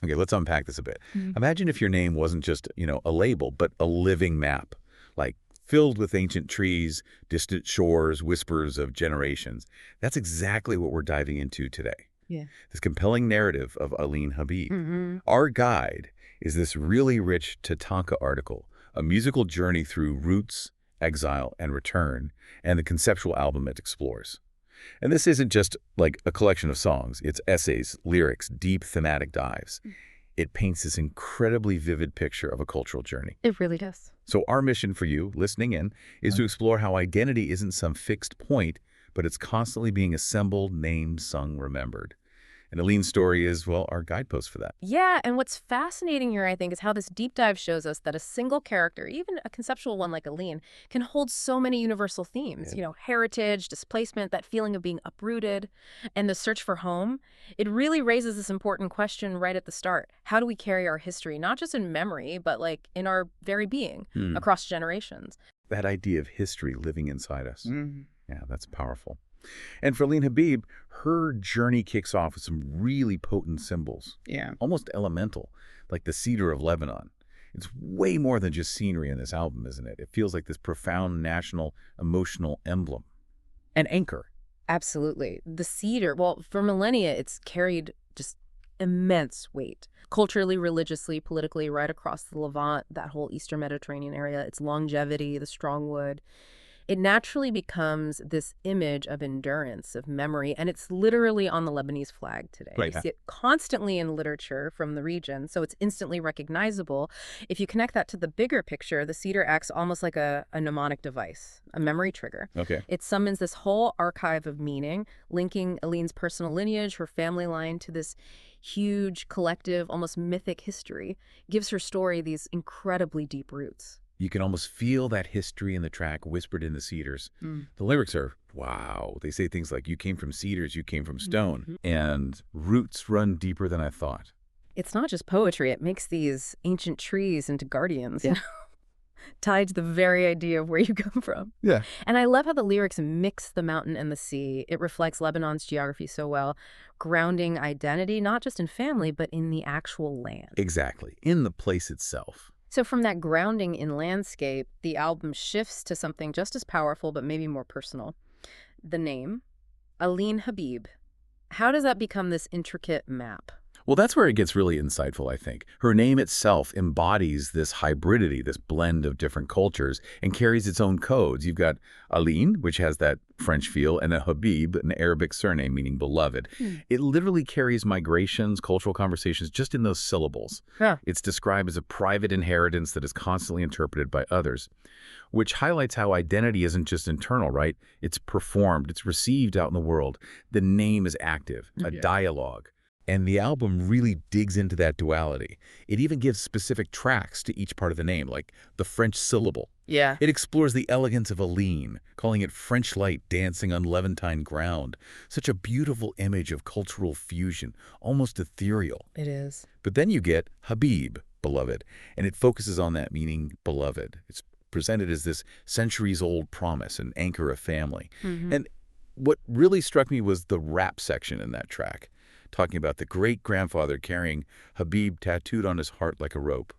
Okay, let's unpack this a bit. Mhm. Imagine if your name wasn't just, a label, but a living map, like filled with ancient trees, distant shores, whispers of generations. That's exactly what we're diving into today. Yeah. This compelling narrative of Aline Habib. Hmm. Our guide is this really rich TATANKA article, a musical journey through roots, exile, and return, and the conceptual album it explores. And this isn't just like a collection of songs. It's essays, lyrics, deep thematic dives. It paints this incredibly vivid picture of a cultural journey. It really does. So our mission for you, listening in, is to explore how identity isn't some fixed point, but it's constantly being assembled, named, sung, remembered. And Aline's story is, well, our guidepost for that. Yeah, and what's fascinating here, I think, is how this deep dive shows us that a single character, even a conceptual one like Aline, can hold so many universal themes. Yeah. You know, heritage, displacement, that feeling of being uprooted, and the search for home. It really raises this important question right at the start. How do we carry our history, not just in memory, but like in our very being, across generations? That idea of history living inside us. Mm-hmm. Yeah, that's powerful. And for Aline Habib, her journey kicks off with some really potent symbols. Yeah. Almost elemental, like the cedar of Lebanon. It's way more than just scenery in this album, isn't it? It feels like this profound national emotional emblem. An anchor. Absolutely. The cedar, well, for millennia, it's carried just immense weight. Culturally, religiously, politically, right across the Levant, that whole Eastern Mediterranean area, its longevity, the strong wood. It naturally becomes this image of endurance, of memory, and it's literally on the Lebanese flag today. Right. You see it constantly in literature from the region, so it's instantly recognizable. If you connect that to the bigger picture, the cedar acts almost like a mnemonic device, a memory trigger. Okay. It summons this whole archive of meaning, linking Aline's personal lineage, her family line, to this huge, collective, almost mythic history, gives her story these incredibly deep roots. You can almost feel that history in the track whispered in the cedars. The lyrics are, wow. They say things like, you came from cedars, you came from stone, and roots run deeper than I thought. It's not just poetry. It makes these ancient trees into guardians, you know, tied to the very idea of where you come from. Yeah. And I love how the lyrics mix the mountain and the sea. It reflects Lebanon's geography so well, grounding identity, not just in family, but in the actual land. Exactly. In the place itself. So from that grounding in landscape, the album shifts to something just as powerful, but maybe more personal. The name, Aline Habib. How does that become this intricate map? Well, that's where it gets really insightful, I think. Her name itself embodies this hybridity, this blend of different cultures, and carries its own codes. You've got Aline, which has that French feel, and then Habib, an Arabic surname meaning beloved. It literally carries migrations, cultural conversations, just in those syllables. Yeah. It's described as a private inheritance that is constantly interpreted by others, which highlights how identity isn't just internal, right? It's performed, it's received out in the world. The name is active, a dialogue. And the album really digs into that duality. It even gives specific tracks to each part of the name, like the French syllable. Yeah. It explores the elegance of Aline, calling it French light dancing on Levantine ground. Such a beautiful image of cultural fusion, almost ethereal. It is. But then you get Habib, beloved, and it focuses on that meaning beloved. It's presented as this centuries-old promise, an anchor of family. And what really struck me was the rap section in that track, talking about the great-grandfather carrying Habib tattooed on his heart like a rope.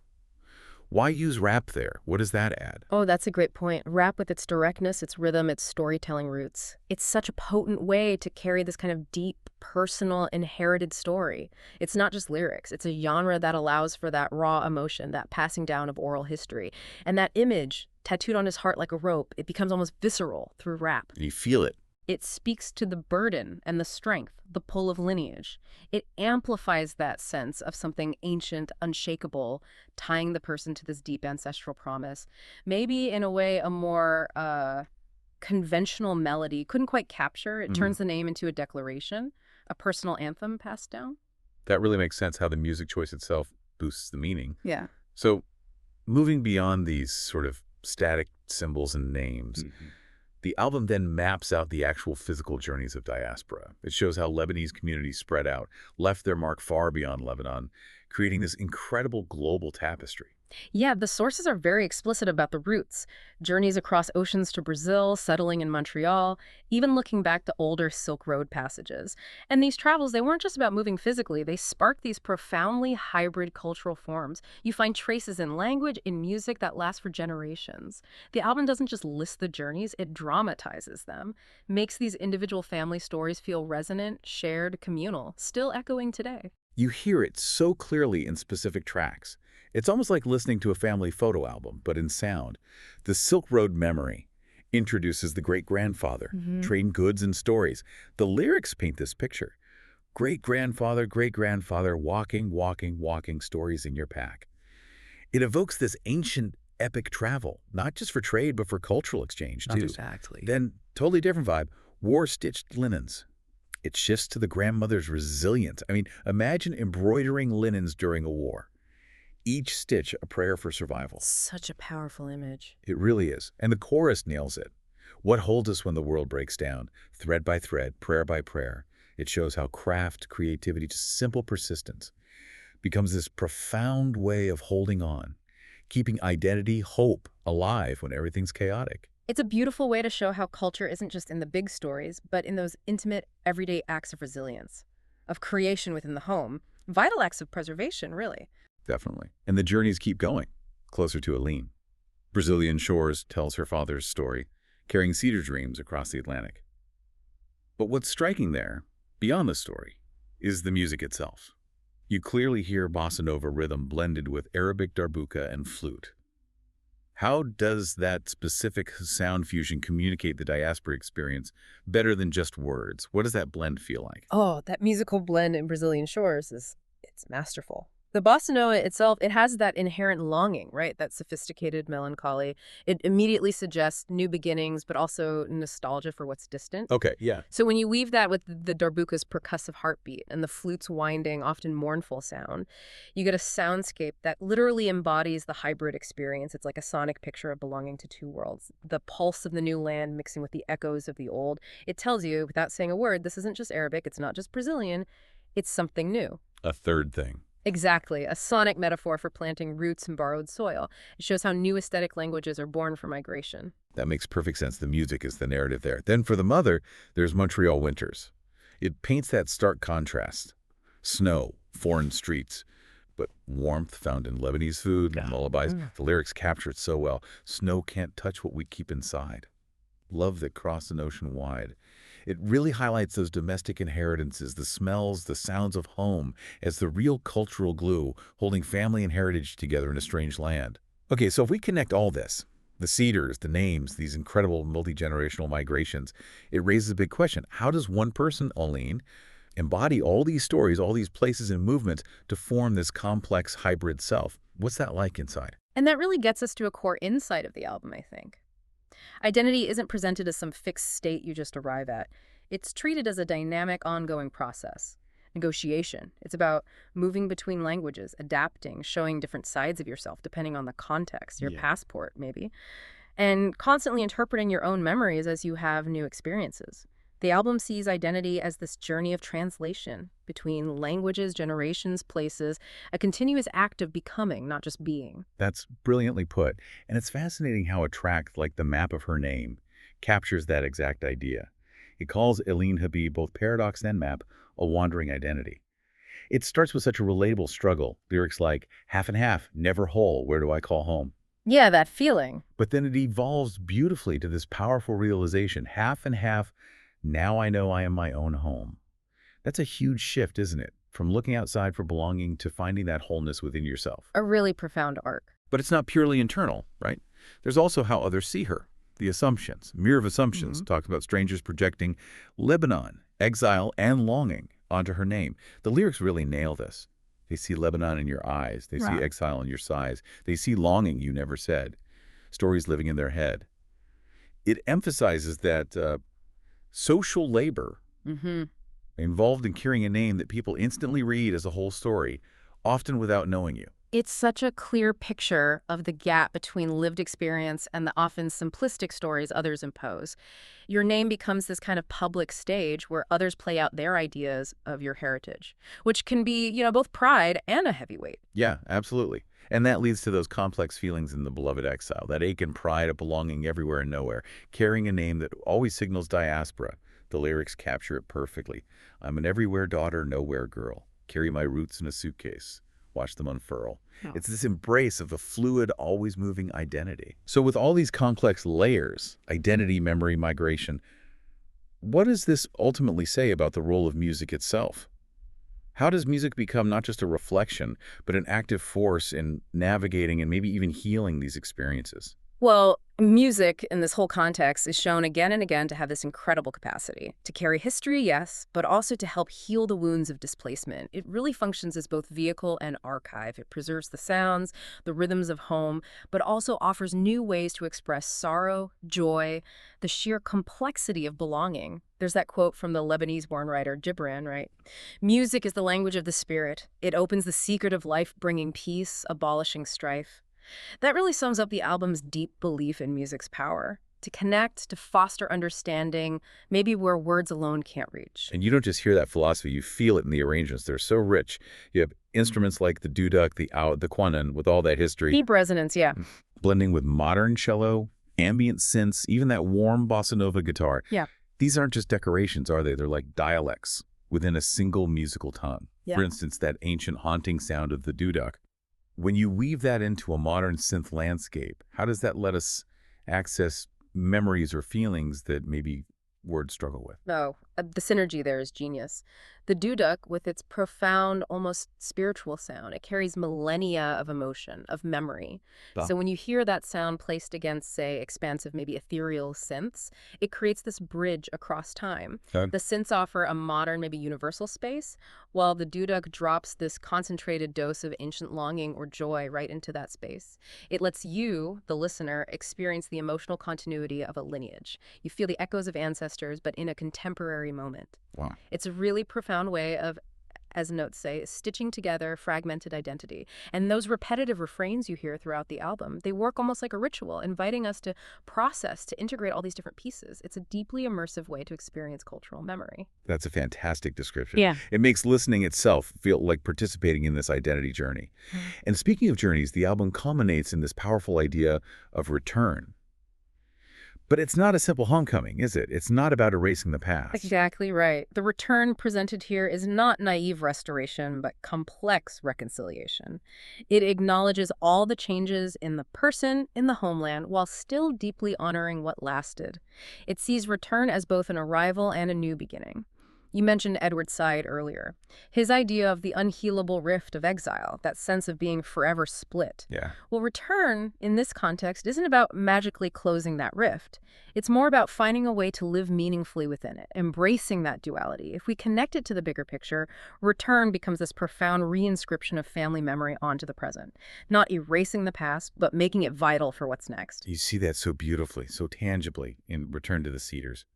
Why use rap there? What does that add? Oh, that's a great point. Rap, with its directness, its rhythm, its storytelling roots. It's such a potent way to carry this kind of deep, personal, inherited story. It's not just lyrics. It's a genre that allows for that raw emotion, that passing down of oral history. And that image, tattooed on his heart like a rope, it becomes almost visceral through rap. You feel it. It speaks to the burden and the strength, the pull of lineage. It amplifies that sense of something ancient, unshakable, tying the person to this deep ancestral promise. Maybe in a way a more conventional melody couldn't quite capture. It turns the name into a declaration, a personal anthem passed down. That really makes sense, how the music choice itself boosts the meaning. Yeah. So moving beyond these sort of static symbols and names, the album then maps out the actual physical journeys of diaspora. It shows how Lebanese communities spread out, left their mark far beyond Lebanon, creating this incredible global tapestry. Yeah, the sources are very explicit about the routes. Journeys across oceans to Brazil, settling in Montreal, even looking back to older Silk Road passages. And these travels, they weren't just about moving physically, they sparked these profoundly hybrid cultural forms. You find traces in language, in music that last for generations. The album doesn't just list the journeys, it dramatizes them, makes these individual family stories feel resonant, shared, communal, still echoing today. You hear it so clearly in specific tracks. It's almost like listening to a family photo album, but in sound. The Silk Road Memory introduces the great-grandfather, trade goods and stories. The lyrics paint this picture. Great-grandfather, walking, walking, walking, stories in your pack. It evokes this ancient epic travel, not just for trade, but for cultural exchange, too. Exactly. Then, totally different vibe, war-stitched linens. It shifts to the grandmother's resilience. I mean, imagine embroidering linens during a war. Each stitch a prayer for survival. Such a powerful image. It really is. And the chorus nails it. What holds us when the world breaks down? Thread by thread, prayer by prayer. It shows how craft, creativity, just simple persistence becomes this profound way of holding on, keeping identity, hope alive when everything's chaotic. It's a beautiful way to show how culture isn't just in the big stories, but in those intimate, everyday acts of resilience, of creation within the home, vital acts of preservation, really. Definitely. And the journeys keep going, closer to Aline. Brazilian shores tells her father's story, carrying cedar dreams across the Atlantic. But what's striking there, beyond the story, is the music itself. You clearly hear bossa nova rhythm blended with Arabic darbuka and flute. How does that specific sound fusion communicate the diaspora experience better than just words? What does that blend feel like? Oh, that musical blend in Brazilian shores it's masterful. The bossa nova itself, it has that inherent longing, right? That sophisticated melancholy. It immediately suggests new beginnings, but also nostalgia for what's distant. Okay, yeah. So when you weave that with the darbuka's percussive heartbeat and the flute's winding, often mournful sound, you get a soundscape that literally embodies the hybrid experience. It's like a sonic picture of belonging to two worlds. The pulse of the new land mixing with the echoes of the old. It tells you, without saying a word, this isn't just Arabic, it's not just Brazilian, it's something new. A third thing. Exactly, a sonic metaphor for planting roots in borrowed soil. It shows how new aesthetic languages are born from migration. That makes perfect sense. The music is the narrative there. Then for the mother, there's Montreal Winters. It paints that stark contrast. Snow, foreign streets, but warmth found in Lebanese food, lullabies. The lyrics capture it so well. Snow can't touch what we keep inside. Love that crossed an ocean wide. It really highlights those domestic inheritances, the smells, the sounds of home, as the real cultural glue holding family and heritage together in a strange land. Okay, so if we connect all this, the cedars, the names, these incredible multi-generational migrations, it raises a big question. How does one person, Aline, embody all these stories, all these places and movements to form this complex hybrid self? What's that like inside? And that really gets us to a core insight of the album, I think. Identity isn't presented as some fixed state you just arrive at. It's treated as a dynamic, ongoing process. Negotiation. It's about moving between languages, adapting, showing different sides of yourself depending on the context, your passport maybe, and constantly interpreting your own memories as you have new experiences. The album sees identity as this journey of translation between languages, generations, places, a continuous act of becoming, not just being. That's brilliantly put. And it's fascinating how a track like The Map of Her Name captures that exact idea. It calls Aline Habib, both paradox and map, a wandering identity. It starts with such a relatable struggle. Lyrics like, half and half, never whole, where do I call home? Yeah, that feeling. But then it evolves beautifully to this powerful realization, half and half, now I know I am my own home. That's a huge shift, isn't it? From looking outside for belonging to finding that wholeness within yourself. A really profound arc. But it's not purely internal, right? There's also how others see her. The assumptions, Mirror of Assumptions, talks about strangers projecting Lebanon, exile, and longing onto her name. The lyrics really nail this. They see Lebanon in your eyes. They see exile in your sighs. They see longing you never said. Stories living in their head. It emphasizes that social labor involved in carrying a name that people instantly read as a whole story, often without knowing you. It's such a clear picture of the gap between lived experience and the often simplistic stories others impose. Your name becomes this kind of public stage where others play out their ideas of your heritage, which can be, both pride and a heavyweight. Yeah, absolutely. And that leads to those complex feelings in the beloved exile, that ache and pride of belonging everywhere and nowhere, carrying a name that always signals diaspora. The lyrics capture it perfectly. I'm an everywhere daughter, nowhere girl. Carry my roots in a suitcase. Watch them unfurl. Oh. It's this embrace of a fluid, always moving identity. So with all these complex layers, identity, memory, migration, what does this ultimately say about the role of music itself? How does music become not just a reflection, but an active force in navigating and maybe even healing these experiences? Well, music in this whole context is shown again and again to have this incredible capacity to carry history, yes, but also to help heal the wounds of displacement. It really functions as both vehicle and archive. It preserves the sounds, the rhythms of home, but also offers new ways to express sorrow, joy, the sheer complexity of belonging. There's that quote from the Lebanese-born writer Gibran, right? Music is the language of the spirit. It opens the secret of life, bringing peace, abolishing strife. That really sums up the album's deep belief in music's power, to connect, to foster understanding, maybe where words alone can't reach. And you don't just hear that philosophy, you feel it in the arrangements. They're so rich. You have instruments like the duduk, the oud, the quanun, with all that history. Deep resonance, yeah. Blending with modern cello, ambient synths, even that warm bossa nova guitar. Yeah. These aren't just decorations, are they? They're like dialects within a single musical tongue. Yeah. For instance, that ancient haunting sound of the duduk. When you weave that into a modern synth landscape, how does that let us access memories or feelings that maybe words struggle with? No, the synergy there is genius. The duduk, with its profound, almost spiritual sound, it carries millennia of emotion, of memory. Ah. So when you hear that sound placed against, say, expansive, maybe ethereal synths, it creates this bridge across time. Okay. The synths offer a modern, maybe universal space, while the duduk drops this concentrated dose of ancient longing or joy right into that space. It lets you, the listener, experience the emotional continuity of a lineage. You feel the echoes of ancestors, but in a contemporary moment. Wow. It's a really profound way of, as notes say, stitching together fragmented identity. And those repetitive refrains you hear throughout the album, they work almost like a ritual, inviting us to process, to integrate all these different pieces. It's a deeply immersive way to experience cultural memory. That's a fantastic description. Yeah. It makes listening itself feel like participating in this identity journey. And speaking of journeys, the album culminates in this powerful idea of return. But it's not a simple homecoming, is it? It's not about erasing the past. Exactly right. The return presented here is not naive restoration, but complex reconciliation. It acknowledges all the changes in the person, in the homeland, while still deeply honoring what lasted. It sees return as both an arrival and a new beginning. You mentioned 𝗧𝗔𝗧𝗔𝗡 earlier. His idea of the unhealable rift of exile, that sense of being forever split. Yeah. Well, return, in this context, isn't about magically closing that rift. It's more about finding a way to live meaningfully within it, embracing that duality. If we connect it to the bigger picture, return becomes this profound reinscription of family memory onto the present. Not erasing the past, but making it vital for what's next. You see that so beautifully, so tangibly in Return to the Cedars.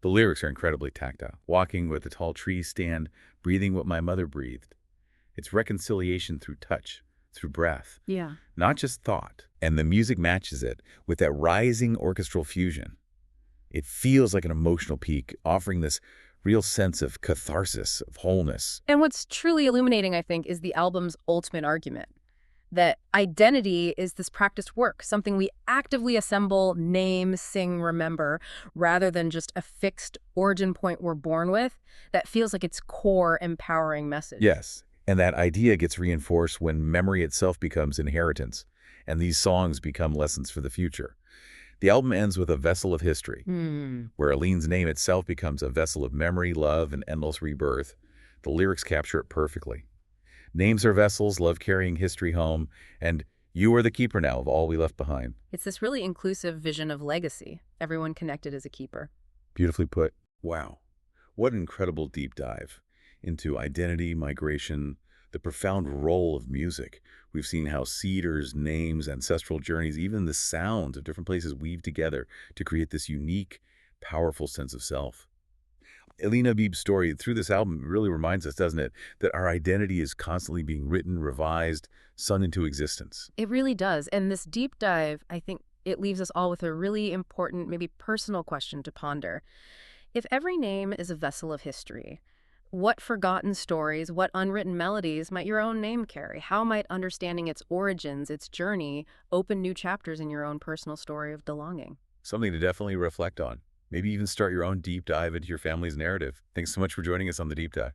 The lyrics are incredibly tactile. Walking with a tall tree stand, breathing what my mother breathed. It's reconciliation through touch, through breath, Yeah. not just thought. And the music matches it with that rising orchestral fusion. It feels like an emotional peak, offering this real sense of catharsis, of wholeness. And what's truly illuminating, I think, is the album's ultimate argument. That identity is this practiced work, something we actively assemble, name, sing, remember, rather than just a fixed origin point we're born with that feels like its core empowering message. Yes, and that idea gets reinforced when memory itself becomes inheritance, and these songs become lessons for the future. The album ends with a vessel of history, where Aline's name itself becomes a vessel of memory, love, and endless rebirth. The lyrics capture it perfectly. Names are vessels, love carrying history home, and you are the keeper now of all we left behind. It's this really inclusive vision of legacy, everyone connected as a keeper. Beautifully put. Wow. What an incredible deep dive into identity, migration, the profound role of music. We've seen how cedars, names, ancestral journeys, even the sounds of different places weave together to create this unique, powerful sense of self. Alina Habib's story through this album really reminds us, doesn't it, that our identity is constantly being written, revised, sung into existence. It really does. And this deep dive, I think it leaves us all with a really important, maybe personal question to ponder. If every name is a vessel of history, what forgotten stories, what unwritten melodies might your own name carry? How might understanding its origins, its journey, open new chapters in your own personal story of belonging? Something to definitely reflect on. Maybe even start your own deep dive into your family's narrative. Thanks so much for joining us on The Deep Dive.